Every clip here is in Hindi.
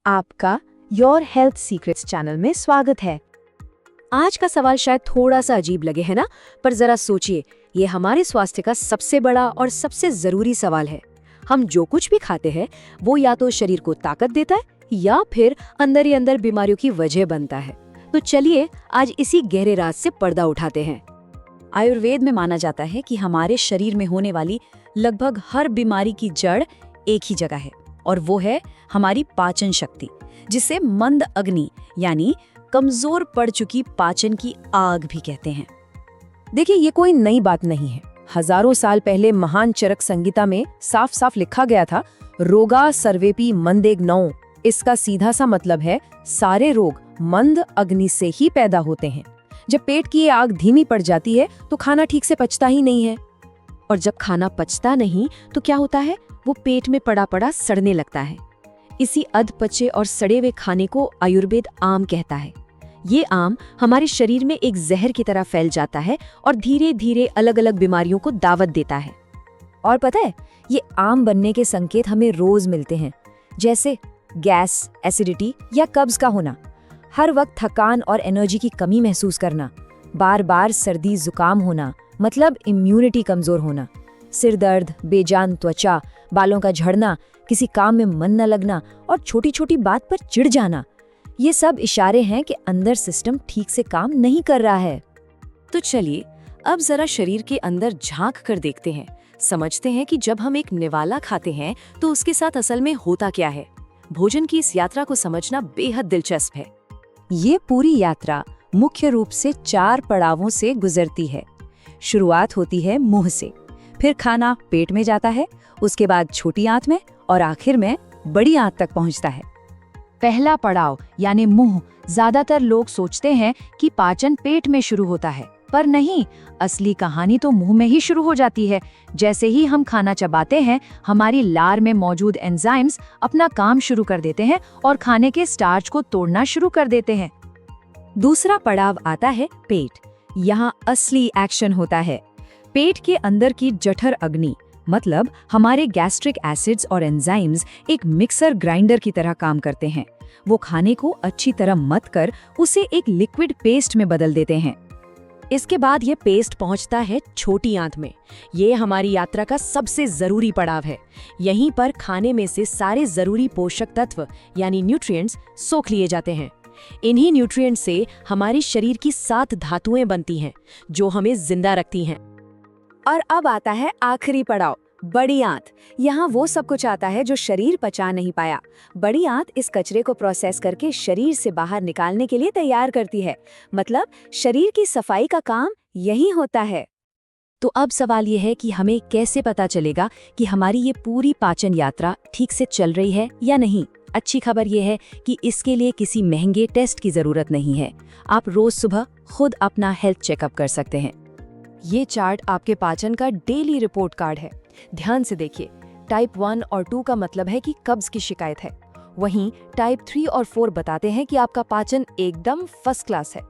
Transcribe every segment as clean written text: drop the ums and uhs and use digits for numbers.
आपका योर हेल्थ सीक्रेट्स चैनल में स्वागत है। आज का सवाल शायद थोड़ा सा अजीब लगे, है ना? पर जरा सोचिए, ये हमारे स्वास्थ्य का सबसे बड़ा और सबसे जरूरी सवाल है। हम जो कुछ भी खाते हैं वो या तो शरीर को ताकत देता है या फिर अंदर ही अंदर बीमारियों की वजह बनता है। तो चलिए आज इसी गहरे राज से पर्दा उठाते हैं। आयुर्वेद में माना जाता है कि हमारे शरीर में होने वाली लगभग हर बीमारी की जड़ एक ही जगह है, और वो है हमारी पाचन शक्ति, जिसे मंद अग्नि यानी कमजोर पड़ चुकी पाचन की आग भी कहते हैं। देखिए, ये कोई नई बात नहीं है। हजारों साल पहले महान चरक संहिता में साफ साफ लिखा गया था, रोगा सर्वेपि मंदेग्नौ। इसका सीधा सा मतलब है सारे रोग मंद अग्नि से ही पैदा होते हैं। जब पेट की ये आग धीमी पड़ जाती है तो खाना ठीक से पचता ही नहीं है, और जब खाना पचता नहीं तो क्या होता है, वो पेट में पड़ा पड़ा सड़ने लगता है। इसी अधपचे और सड़े हुए खाने को आयुर्वेद आम कहता है। ये आम हमारे शरीर में एक जहर की तरह फैल जाता है और धीरे धीरे अलग अलग बीमारियों को दावत देता है। और पता है, ये आम बनने के संकेत हमें रोज मिलते हैं, जैसे गैस, एसिडिटी या कब्ज का होना, हर वक्त थकान और एनर्जी की कमी महसूस करना, बार बार सर्दी जुकाम होना मतलब इम्यूनिटी कमजोर होना, सिर दर्द, बेजान त्वचा, बालों का झड़ना, किसी काम में मन न लगना और छोटी छोटी बात पर चिढ़ जाना। ये सब इशारे हैं कि अंदर सिस्टम ठीक से काम नहीं कर रहा है। तो चलिए अब जरा शरीर के अंदर झांक कर देखते हैं, समझते हैं कि जब हम एक निवाला खाते हैं तो उसके साथ असल में होता क्या है। भोजन की इस यात्रा को समझना बेहद दिलचस्प है। ये पूरी यात्रा मुख्य रूप से 4 पड़ावों से गुजरती है। शुरुआत होती है मुंह से, फिर खाना पेट में जाता है, उसके बाद छोटी आंत में और आखिर में बड़ी आंत तक पहुंचता है। पहला पड़ाव यानी मुंह, ज्यादातर लोग सोचते हैं कि पाचन पेट में शुरू होता है, पर नहीं, असली कहानी तो मुंह में ही शुरू हो जाती है। जैसे ही हम खाना चबाते हैं, हमारी लार में मौजूद एंजाइम्स अपना काम शुरू कर देते हैं और खाने के स्टार्च को तोड़ना शुरू कर देते हैं। दूसरा पड़ाव आता है पेट। यहाँ असली एक्शन होता है। पेट के अंदर की जठर अग्नि मतलब हमारे गैस्ट्रिक एसिड्स और एंजाइम्स एक मिक्सर ग्राइंडर की तरह काम करते हैं। वो खाने को अच्छी तरह मथ कर उसे एक लिक्विड पेस्ट में बदल देते हैं। इसके बाद ये पेस्ट पहुंचता है छोटी आंत में। ये हमारी यात्रा का सबसे जरूरी पड़ाव है। यहीं पर खाने में से सारे जरूरी पोषक तत्व यानी न्यूट्रिएंट्स सोख लिए जाते हैं। इन्हीं न्यूट्रिएंट्स से हमारे शरीर की 7 धातुएं बनती हैं जो हमें जिंदा रखती हैं। और अब आता है आखिरी पड़ाव, बड़ी आंत। यहाँ वो सब कुछ आता है जो शरीर पचा नहीं पाया। बड़ी आंत इस कचरे को प्रोसेस करके शरीर से बाहर निकालने के लिए तैयार करती है। मतलब शरीर की सफाई का काम यही होता है। तो अब सवाल ये है कि हमें कैसे पता चलेगा कि हमारी ये पूरी पाचन यात्रा ठीक से चल रही है या नहीं। अच्छी खबर ये है कि इसके लिए किसी महंगे टेस्ट की जरूरत नहीं है। आप रोज सुबह खुद अपना हेल्थ चेकअप कर सकते हैं। ये चार्ट आपके पाचन का डेली रिपोर्ट कार्ड है। ध्यान से देखिए, टाइप 1 और 2 का मतलब है कि कब्ज की शिकायत है। वहीं टाइप 3 और 4 बताते हैं कि आपका पाचन एकदम फर्स्ट क्लास है।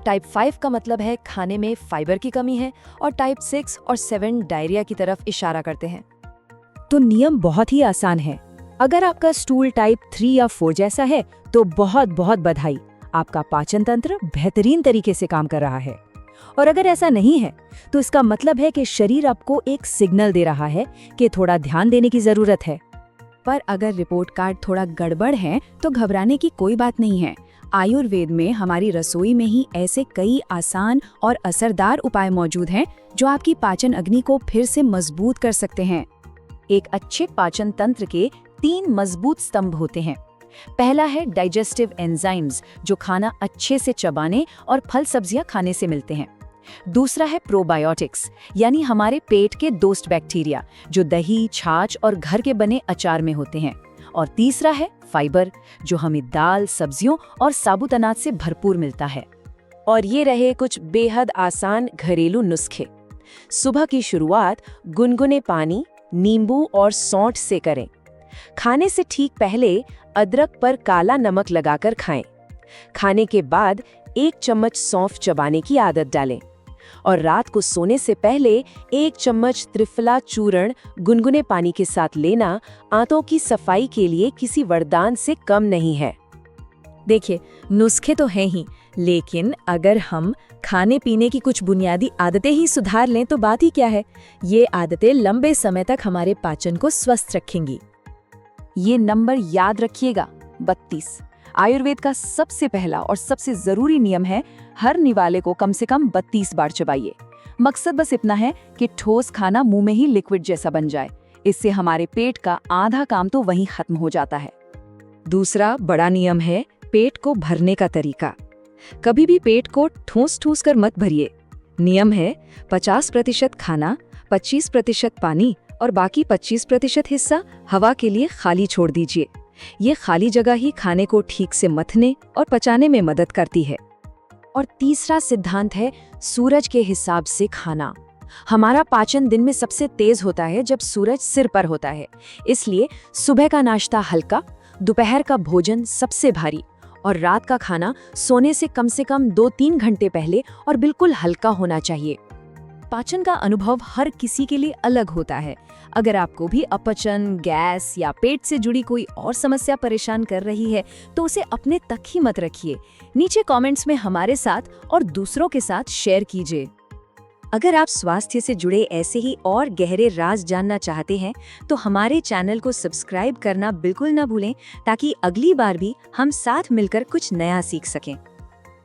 टाइप 5 का मतलब है खाने में फाइबर की कमी है, और टाइप 6 और 7 डायरिया की तरफ इशारा करते हैं। तो नियम बहुत ही आसान है। अगर आपका स्टूल टाइप 3 या 4 जैसा है तो बहुत बहुत बधाई, आपका पाचन तंत्र बेहतरीन तरीके से काम कर रहा है। और अगर ऐसा नहीं है तो इसका मतलब है कि शरीर आपको एक सिग्नल दे रहा है कि थोड़ा ध्यान देने की जरूरत है। पर अगर रिपोर्ट कार्ड थोड़ा गड़बड़ है तो घबराने की कोई बात नहीं है। आयुर्वेद में हमारी रसोई में ही ऐसे कई आसान और असरदार उपाय मौजूद हैं जो आपकी पाचन अग्नि को फिर से मजबूत कर सकते हैं। एक अच्छे पाचन तंत्र के 3 मजबूत स्तंभ होते हैं। पहला है डाइजेस्टिव एंजाइम्स, जो खाना अच्छे से चबाने और फल सब्जियां खाने से मिलते हैं। दूसरा है प्रोबायोटिक्स, यानी हमारे पेट के दोस्त बैक्टीरिया, जो दही, छाछ और घर के बने अचार में होते हैं। और तीसरा है फाइबर, जो हमें दाल, सब्जियों और साबुत अनाज से भरपूर मिलता है। और ये रहे कुछ बेहद आसान घरेलू नुस्खे। सुबह की शुरुआत गुनगुने पानी, नींबू और सौंठ से करें। खाने से ठीक पहले अदरक पर काला नमक लगाकर खाएं। खाने के बाद 1 चम्मच सौंफ चबाने की आदत डालें। और रात को सोने से पहले 1 चम्मच त्रिफला चूर्ण गुनगुने पानी के साथ लेना आंतों की सफाई के लिए किसी वरदान से कम नहीं है। देखिए, नुस्खे तो हैं ही, लेकिन अगर हम खाने पीने की कुछ बुनियादी आदतें ही सुधार लें तो बात ही क्या है। ये आदतें लंबे समय तक हमारे पाचन को स्वस्थ रखेंगी। ये नंबर याद रखिएगा, 32। आयुर्वेद का सबसे पहला और सबसे जरूरी नियम है, हर निवाले को कम से कम 32 बार चबाइए। मकसद बस इतना है कि ठोस खाना मुंह में ही लिक्विड जैसा बन जाए। इससे हमारे पेट का आधा काम तो वहीं खत्म हो जाता है। दूसरा बड़ा नियम है पेट को भरने का तरीका। कभी भी पेट को ठूस ठूस कर मत भरिए। नियम है 50% खाना, 25% पानी और बाकी 25% हिस्सा हवा के लिए खाली छोड़ दीजिए। ये खाली जगह ही खाने को ठीक से मथने और पचाने में मदद करती है। और तीसरा सिद्धांत है सूरज के हिसाब से खाना। हमारा पाचन दिन में सबसे तेज होता है जब सूरज सिर पर होता है। इसलिए सुबह का नाश्ता हल्का, दोपहर का भोजन सबसे भारी और रात का खाना सोने से कम 2-3 घंटे पहले और बिल्कुल हल्का होना चाहिए। पाचन का अनुभव हर किसी के लिए अलग होता है। अगर आपको भी अपचन, गैस या पेट से जुड़ी कोई और समस्या परेशान कर रही है तो उसे अपने तक ही मत रखिए। नीचे कमेंट्स में हमारे साथ और दूसरों के साथ शेयर कीजिए। अगर आप स्वास्थ्य से जुड़े ऐसे ही और गहरे राज जानना चाहते हैं तो हमारे चैनल को सब्सक्राइब करना बिल्कुल ना भूलें, ताकि अगली बार भी हम साथ मिलकर कुछ नया सीख सकें।